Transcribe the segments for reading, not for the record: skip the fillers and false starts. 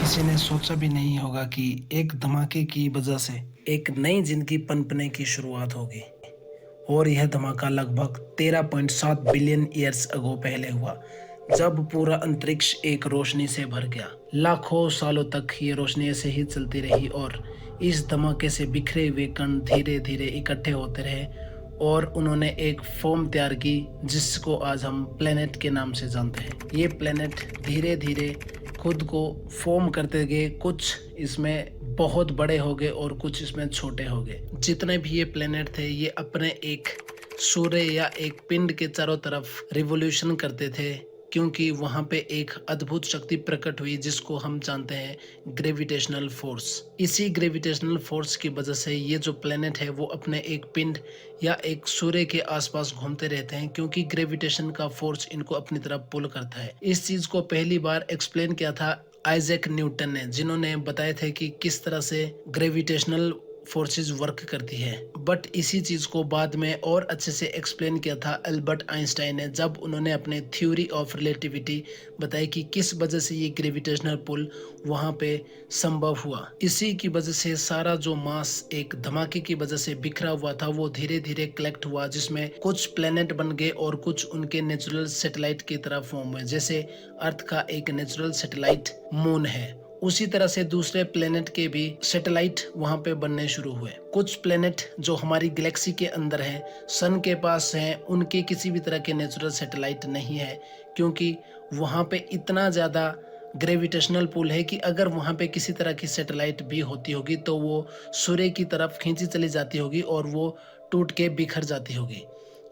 किसी ने सोचा भी नहीं होगा कि एक धमाके की वजह से एक नई जिंदगी पनपने की शुरुआत होगी। और यह धमाका लगभग 13.7 बिलियन ईयर्स अगो पहले हुआ, जब पूरा अंतरिक्ष एक रोशनी से भर गया। लाखों सालों तक ये रोशनी ऐसे ही चलती रही और इस धमाके से बिखरे हुए कण धीरे धीरे इकट्ठे होते रहे और उन्होंने एक फॉर्म तैयार की जिसको आज हम प्लेनेट के नाम से जानते हैं। ये प्लेनेट धीरे धीरे खुद को फॉर्म करते गए, कुछ इसमें बहुत बड़े हो गए और कुछ इसमें छोटे हो गए। जितने भी ये प्लेनेट थे ये अपने एक सूर्य या एक पिंड के चारों तरफ रिवॉल्यूशन करते थे, क्योंकि वहां पे एक अद्भुत शक्ति प्रकट हुई जिसको हम जानते हैं ग्रेविटेशनल फोर्स। इसी ग्रेविटेशनल फोर्स की वजह से ये जो प्लेनेट है वो अपने एक पिंड या एक सूर्य के आसपास घूमते रहते हैं, क्योंकि ग्रेविटेशन का फोर्स इनको अपनी तरफ पुल करता है। इस चीज को पहली बार एक्सप्लेन किया था आइजैक न्यूटन ने, जिन्होंने बताए थे कि किस तरह से ग्रेविटेशनल फोर्सेस वर्क करती है। बट इसी चीज को बाद में और अच्छे से एक्सप्लेन किया था अल्बर्ट आइंस्टाइन ने, जब उन्होंने अपने थ्योरी ऑफ रिलेटिविटी बताई कि किस वजह से ये ग्रेविटेशनल पुल वहां पे संभव हुआ। इसी की वजह से सारा जो मास एक धमाके की वजह से बिखरा हुआ था वो धीरे धीरे कलेक्ट हुआ, जिसमें कुछ प्लेनेट बन गए और कुछ उनके नेचुरल सैटेलाइट की तरह फॉर्म हुए। जैसे अर्थ का एक नेचुरल सैटेलाइट मून है, उसी तरह से दूसरे प्लेनेट के भी सैटेलाइट वहां पे बनने शुरू हुए। कुछ प्लेनेट जो हमारी गैलेक्सी के अंदर हैं, सन के पास हैं, उनके किसी भी तरह के नेचुरल सैटेलाइट नहीं है, क्योंकि वहां पे इतना ज्यादा ग्रेविटेशनल पुल है कि अगर वहां पे किसी तरह की सैटेलाइट भी होती होगी तो वो सूर्य की तरफ खींची चली जाती होगी और वो टूट के बिखर जाती होगी।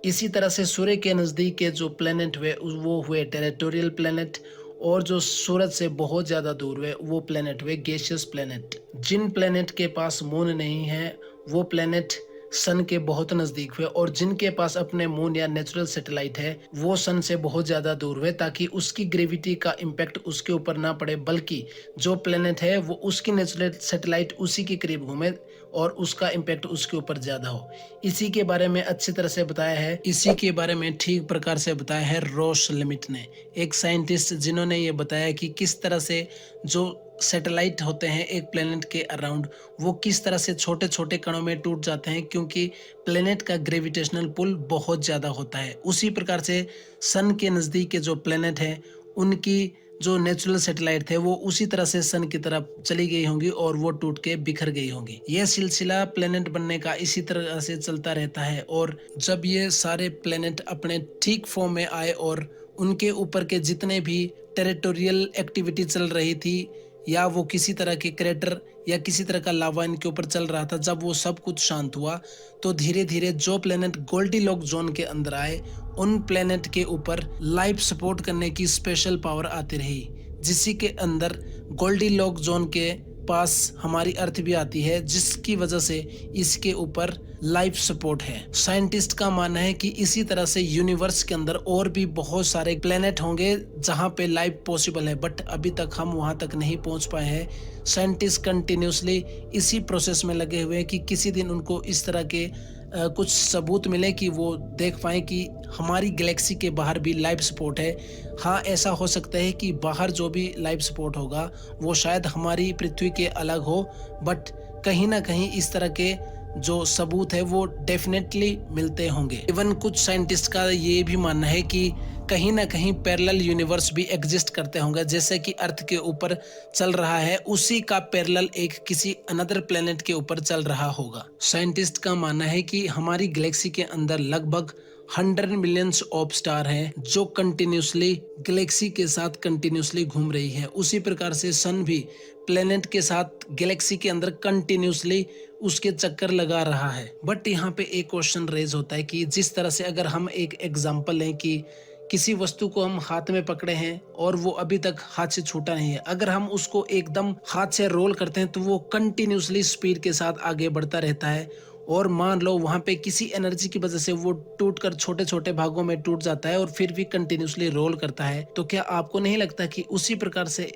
इसी तरह से सूर्य के नजदीक के जो प्लेनेट हुए वो हुए टेरिटोरियल प्लेनेट, और जो सूरज से बहुत ज्यादा दूर हुए वो प्लेनेट हुए गैसियस प्लेनेट। जिन प्लेनेट के पास मून नहीं है वो प्लेनेट सन के बहुत नजदीक हुए, और जिनके पास अपने मून या नेचुरल सैटेलाइट है वो सन से बहुत ज्यादा दूर हुए, ताकि उसकी ग्रेविटी का इम्पैक्ट उसके ऊपर ना पड़े, बल्कि जो प्लेनेट है वो उसकी नेचुरल सैटेलाइट उसी के करीब घूमे और उसका इम्पैक्ट उसके ऊपर ज्यादा हो। इसी के बारे में अच्छी तरह से बताया है, इसी के बारे में ठीक प्रकार से बताया है रॉस लिमिट ने, एक साइंटिस्ट जिन्होंने ये बताया कि किस तरह से जो सैटेलाइट होते हैं एक प्लेनेट के अराउंड वो किस तरह से छोटे छोटे कणों में टूट जाते हैं, क्योंकि प्लेनेट का ग्रेविटेशनल पुल बहुत ज्यादा होता है। उसी प्रकार से सन के नजदीक के जो प्लेनेट हैं उनकी जो नेचुरल सैटेलाइट थे वो उसी तरह से सन की तरफ चली गई होंगी और वो टूट के बिखर गई होंगी। यह सिलसिला प्लेनेट बनने का इसी तरह से चलता रहता है, और जब ये सारे प्लेनेट अपने ठीक फॉर्म में आए और उनके ऊपर के जितने भी टेरिटोरियल एक्टिविटी चल रही थी या वो किसी तरह के क्रेटर या किसी तरह का लावा इनके ऊपर चल रहा था, जब वो सब कुछ शांत हुआ तो धीरे धीरे जो प्लेनेट गोल्डीलॉक जोन के अंदर आए उन प्लेनेट के ऊपर लाइफ सपोर्ट करने की स्पेशल पावर आती रही, जिसी के अंदर गोल्डीलॉक जोन के पास हमारी अर्थ भी आती है, जिसकी वजह से इसके ऊपर लाइफ सपोर्ट है। साइंटिस्ट का मानना है कि इसी तरह से यूनिवर्स के अंदर और भी बहुत सारे प्लेनेट होंगे जहां पे लाइफ पॉसिबल है, बट अभी तक हम वहां तक नहीं पहुंच पाए हैं। साइंटिस्ट कंटिन्यूसली इसी प्रोसेस में लगे हुए हैं कि किसी दिन उनको इस तरह के कुछ सबूत मिले कि वो देख पाए कि हमारी गैलेक्सी के बाहर भी लाइफ सपोर्ट है। हाँ, ऐसा हो सकता है कि बाहर जो भी लाइफ सपोर्ट होगा वो शायद हमारी पृथ्वी के अलग हो, बट कहीं ना कहीं इस तरह के जो सबूत है वो डेफिनेटली मिलते होंगे। इवन कुछ साइंटिस्ट का ये भी मानना है कि कहीं ना कहीं पैरेलल यूनिवर्स भी एग्जिस्ट करते होंगे, जैसे कि अर्थ के ऊपर चल रहा है उसी का पैरेलल एक किसी अनदर प्लेनेट के ऊपर चल रहा होगा। साइंटिस्ट का मानना है कि हमारी गैलेक्सी के अंदर लगभग 100 मिलियंस ऑफ स्टार हैं जो कंटिन्यूसली गैलेक्सी के साथ कंटिन्यूसली घूम रही है। उसी प्रकार से सन भी प्लेनेट के साथ गैलेक्सी के अंदर कंटिन्यूसली उसके चक्कर लगा रहा है। बट यहाँ पे एक क्वेश्चन रेज होता है कि जिस तरह से अगर हम एक एग्जांपल लें कि किसी वस्तु को हम हाथ में पकड़े हैं और वो अभी तक हाथ से छूटा नहीं है, अगर हम उसको एकदम हाथ से रोल करते हैं तो वो कंटिन्यूसली स्पीड के साथ आगे बढ़ता रहता है, और मान लो वहां पे किसी एनर्जी की वजह से वो टूटकर छोटे छोटे भागों में टूट जाता है और फिर भी कंटिन्यूसली रोल करता है। तो क्या आपको नहीं लगता कि उसी प्रकार से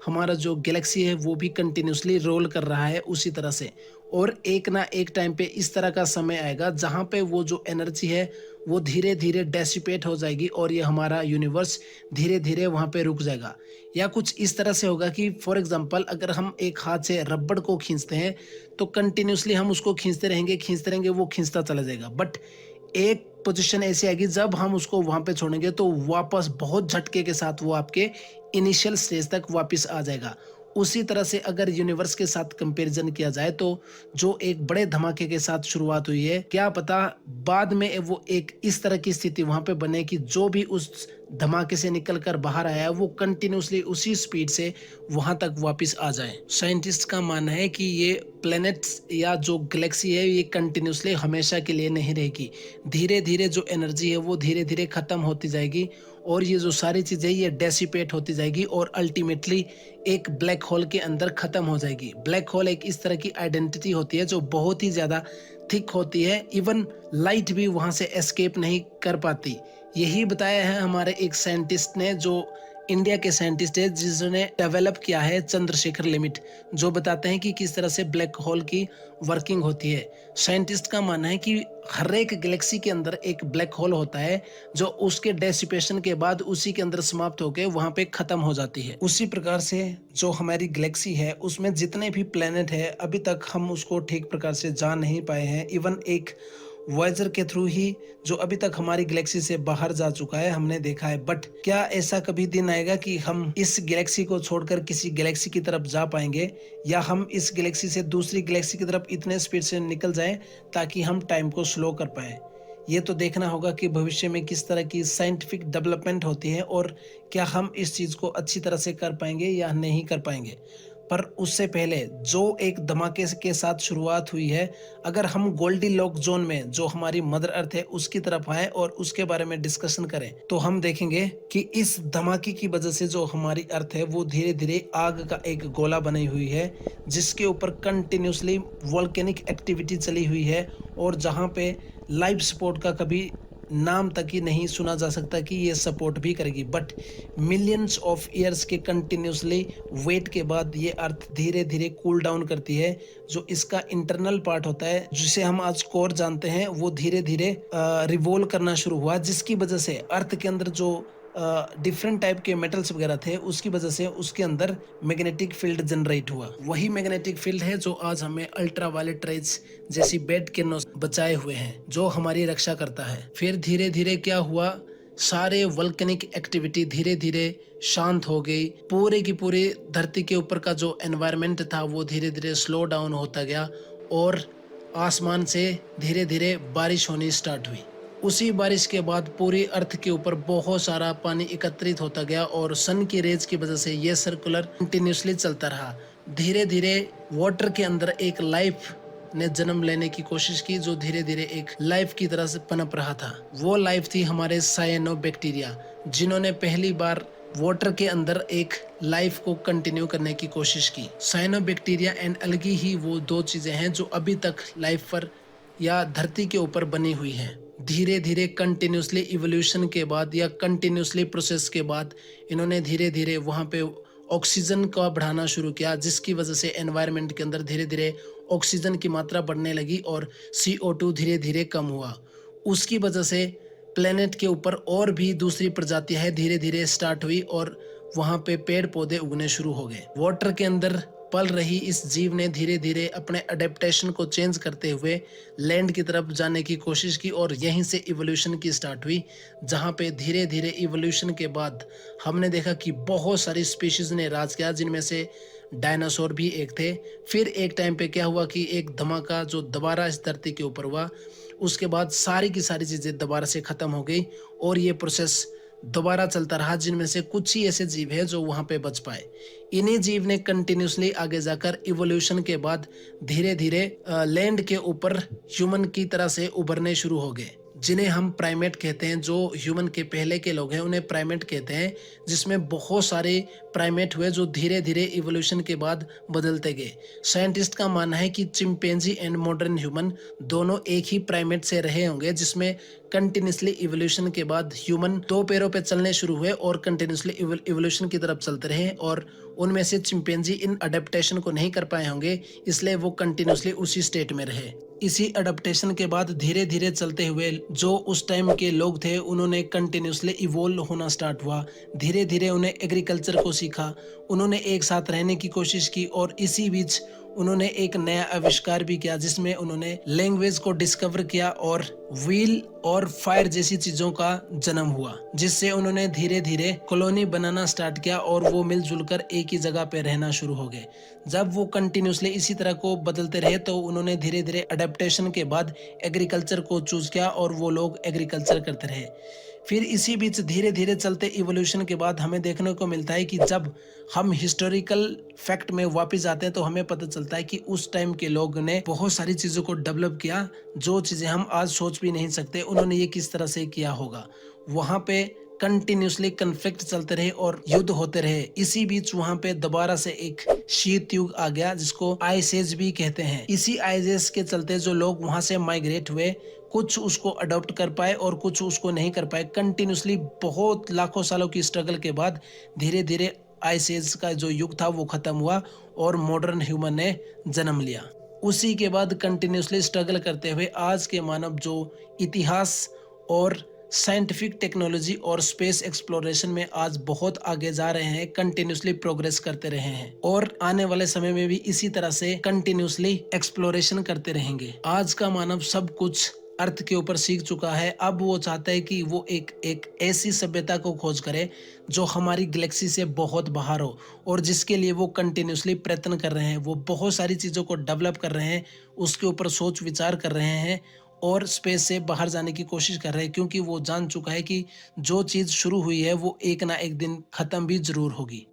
हमारा जो गैलेक्सी है वो भी कंटिन्यूसली रोल कर रहा है उसी तरह से, और एक ना एक टाइम पे इस तरह का समय आएगा जहां पे वो जो एनर्जी है वो धीरे धीरे डेसिपेट हो जाएगी और ये हमारा यूनिवर्स धीरे धीरे वहाँ पे रुक जाएगा। या कुछ इस तरह से होगा कि फॉर एग्जांपल अगर हम एक हाथ से रबड़ को खींचते हैं तो कंटिन्यूसली हम उसको खींचते रहेंगे वो खींचता चला जाएगा। बट एक पोजीशन ऐसी आएगी जब हम उसको वहाँ पे छोड़ेंगे तो वापस बहुत झटके के साथ वो आपके इनिशियल स्टेज तक वापस आ जाएगा। उसी तरह से अगर यूनिवर्स के साथ कंपैरिजन किया जाए तो जो एक बड़े धमाके के साथ शुरुआत हुई है, क्या पता बाद में वो एक इस तरह की स्थिति वहां पे बने कि जो भी उस धमाके से निकलकर बाहर आया है वो कंटिन्यूसली उसी स्पीड से वहां तक वापस आ जाए। साइंटिस्ट का मानना है कि ये प्लैनेट्स या जो गैलेक्सी है ये कंटिन्यूसली हमेशा के लिए नहीं रहेगी। धीरे धीरे जो एनर्जी है वो धीरे धीरे खत्म होती जाएगी और ये जो सारी चीजें ये डेसिपेट होती जाएगी और अल्टीमेटली एक ब्लैक होल के अंदर खत्म हो जाएगी। ब्लैक होल एक इस तरह की आइडेंटिटी होती है जो बहुत ही ज्यादा थिक होती है, इवन लाइट भी वहां से एस्केप नहीं कर पाती। यही बताया है हमारे एक साइंटिस्ट ने, जो इंडिया के साइंटिस्ट है जिन्होंने डेवलप किया है चंद्रशेखर लिमिट, जो बताते हैं कि किस तरह से ब्लैक होल की वर्किंग होती है। साइंटिस्ट का मानना है कि हर एक गैलेक्सी के अंदर एक ब्लैक होल होता है जो उसके डेसिपेशन के बाद उसी के अंदर समाप्त होकर वहां पे खत्म हो जाती है। उसी प्रकार से जो हमारी गैलेक्सी है उसमें जितने भी प्लेनेट है अभी तक हम उसको ठीक प्रकार से जान नहीं पाए हैं। इवन एक वॉयेजर के थ्रू ही जो अभी तक हमारी गैलेक्सी से बाहर जा चुका है हमने देखा है। बट क्या ऐसा कभी दिन आएगा कि हम इस गैलेक्सी को छोड़कर किसी गैलेक्सी की तरफ जा पाएंगे, या हम इस गैलेक्सी से दूसरी गैलेक्सी की तरफ इतने स्पीड से निकल जाएं ताकि हम टाइम को स्लो कर पाएं? ये तो देखना होगा कि भविष्य में किस तरह की साइंटिफिक डेवलपमेंट होती है और क्या हम इस चीज को अच्छी तरह से कर पाएंगे या नहीं कर पाएंगे। पर उससे पहले जो एक धमाके के साथ शुरुआत हुई है, अगर हम गोल्डी लॉक जोन में जो हमारी मदर अर्थ है उसकी तरफ आए और उसके बारे में डिस्कशन करें तो हम देखेंगे कि इस धमाके की वजह से जो हमारी अर्थ है वो धीरे धीरे आग का एक गोला बनी हुई है जिसके ऊपर कंटिन्यूसली वोल्केनिक एक्टिविटी चली हुई है और जहां पे लाइफ सपोर्ट का कभी नाम तक ही नहीं सुना जा सकता कि ये सपोर्ट भी करेगी। बट मिलियंस ऑफ ईयर्स के कंटिन्यूसली वेट के बाद ये अर्थ धीरे धीरे कूल डाउन करती है। जो इसका इंटरनल पार्ट होता है जिसे हम आज कोर जानते हैं वो धीरे धीरे रिवॉल्व करना शुरू हुआ, जिसकी वजह से अर्थ के अंदर जो डिफरेंट टाइप के मेटल्स वगैरह थे उसकी वजह से उसके अंदर मैग्नेटिक फील्ड जनरेट हुआ। वही मैग्नेटिक फील्ड है जो आज हमें अल्ट्रावायलेट रेज जैसी बैड किरणों से बचाए हुए हैं, जो हमारी रक्षा करता है। फिर धीरे धीरे क्या हुआ, सारे वोल्केनिक एक्टिविटी धीरे धीरे शांत हो गई। पूरे की पूरी धरती के ऊपर का जो एनवायरनमेंट था वो धीरे धीरे स्लो डाउन होता गया और आसमान से धीरे धीरे बारिश होनी स्टार्ट हुई। उसी बारिश के बाद पूरी अर्थ के ऊपर बहुत सारा पानी एकत्रित होता गया और सन की रेज की वजह से ये सर्कुलर कंटिन्यूसली चलता रहा। धीरे धीरे वाटर के अंदर एक लाइफ ने जन्म लेने की कोशिश की जो धीरे धीरे एक लाइफ की तरह से पनप रहा था। वो लाइफ थी हमारे साइनोबैक्टीरिया, जिन्होंने पहली बार वाटर के अंदर एक लाइफ को कंटिन्यू करने की कोशिश की। साइनोबैक्टीरिया एंड अलगी ही वो दो चीजें हैं जो अभी तक लाइफ पर या धरती के ऊपर बनी हुई हैं। धीरे धीरे कंटिन्यूसली इवोल्यूशन के बाद या कंटिन्यूसली प्रोसेस के बाद इन्होंने धीरे धीरे वहाँ पे ऑक्सीजन का बढ़ाना शुरू किया, जिसकी वजह से एनवायरनमेंट के अंदर धीरे धीरे ऑक्सीजन की मात्रा बढ़ने लगी और CO2 धीरे धीरे कम हुआ। उसकी वजह से प्लेनेट के ऊपर और भी दूसरी प्रजातियां धीरे धीरे स्टार्ट हुई और वहाँ पे पेड़ पौधे उगने शुरू हो गए। वाटर के अंदर पल रही इस जीव ने धीरे धीरे अपने अडेप्टेशन को चेंज करते हुए लैंड की तरफ जाने की कोशिश की और यहीं से इवोल्यूशन की स्टार्ट हुई, जहां पे धीरे धीरे इवोल्यूशन के बाद हमने देखा कि बहुत सारी स्पीशीज ने राज किया, जिनमें से डायनासोर भी एक थे। फिर एक टाइम पे क्या हुआ कि एक धमाका जो दोबारा इस धरती के ऊपर हुआ, उसके बाद सारी की सारी चीजें दोबारा से खत्म हो गई और ये प्रोसेस दोबारा चलता रहा, जिनमें से कुछ ही ऐसे जीव हैं जो वहां पे बच पाए। इन्हीं जीव ने कंटिन्यूसली आगे जाकर इवोल्यूशन के बाद धीरे धीरे लैंड के ऊपर ह्यूमन की तरह से उभरने शुरू हो गए, जिन्हें हम प्राइमेट कहते हैं। जो ह्यूमन के पहले के लोग हैं उन्हें प्राइमेट कहते हैं, जिसमें बहुत सारे प्राइमेट हुए जो धीरे धीरे इवोल्यूशन के बाद बदलते गए। साइंटिस्ट का मानना है कि चिंपैंजी एंड मॉडर्न ह्यूमन दोनों एक ही प्राइमेट से रहे होंगे, जिसमें कंटिन्यूसली इवोल्यूशन के बाद ह्यूमन दो पैरों पे चलने शुरू हुए और कंटिन्यूसली इवोल्यूशन की तरफ चलते रहे और उनमें से चिंपैंजी इन अडेप्टेशन को नहीं कर पाए होंगे, इसलिए वो कंटिन्यूसली उसी स्टेट में रहे। इसी अडेप्टेशन के बाद धीरे धीरे चलते हुए जो उस टाइम के लोग थे उन्होंने कंटिन्यूसली इवोल्व होना स्टार्ट हुआ। धीरे धीरे उन्हें एग्रीकल्चर को सीखा, उन्होंने एक साथ रहने की कोशिश की और इसी बीच उन्होंने एक नया आविष्कार भी किया जिसमें उन्होंने लैंग्वेज को डिस्कवर किया और व्हील और फायर जैसी चीजों का जन्म हुआ, जिससे उन्होंने धीरे धीरे कॉलोनी बनाना स्टार्ट किया और वो मिलजुल कर एक ही जगह पे रहना शुरू हो गए। जब वो कंटिन्यूसली इसी तरह को बदलते रहे तो उन्होंने धीरे धीरे अडेप्टेशन के बाद एग्रीकल्चर को चूज किया और वो लोग एग्रीकल्चर करते रहे। फिर इसी बीच धीरे धीरे चलते इवोल्यूशन के बाद हमें देखने को मिलता है कि जब हम हिस्टोरिकल फैक्ट में वापस आते हैं तो हमें पता चलता है कि उस टाइम के लोग ने बहुत सारी चीज़ों को डेवलप किया, जो चीज़ें हम आज सोच भी नहीं सकते उन्होंने ये किस तरह से किया होगा। वहाँ पे कंटिन्यूसली कन्फ्लिक्ट चलते रहे और युद्ध होते रहे। इसी बीच वहाँ पे दोबारा से एक शीत युग आ गया जिसको आइस एज भी कहते हैं। इसी आइस एज के चलते जो लोग वहाँ से माइग्रेट हुए, कुछ उसको अडॉप्ट कर पाए और कुछ उसको नहीं कर पाए। कंटिन्यूसली बहुत लाखों सालों की स्ट्रगल के बाद धीरे धीरे आइस एज का जो युग था वो खत्म हुआ और मॉडर्न ह्यूमन ने जन्म लिया। उसी के बाद कंटिन्यूसली स्ट्रगल करते हुए आज के मानव जो इतिहास और साइंटिफिक टेक्नोलॉजी और स्पेस एक्सप्लोरेशन में आज बहुत आगे जा रहे हैं, कंटिन्यूसली प्रोग्रेस करते रहे हैं और आने वाले समय में भी इसी तरह से कंटिन्यूसली एक्सप्लोरेशन करते रहेंगे। आज का मानव सब कुछ अर्थ के ऊपर सीख चुका है। अब वो चाहता है कि वो एक ऐसी सभ्यता को खोज करे जो हमारी गैलेक्सी से बहुत बाहर हो और जिसके लिए वो कंटिन्यूसली प्रयत्न कर रहे हैं। वो बहुत सारी चीज़ों को डेवलप कर रहे हैं, उसके ऊपर सोच विचार कर रहे हैं और स्पेस से बाहर जाने की कोशिश कर रहे हैं, क्योंकि वो जान चुका है कि जो चीज़ शुरू हुई है वो एक ना एक दिन ख़त्म भी ज़रूर होगी।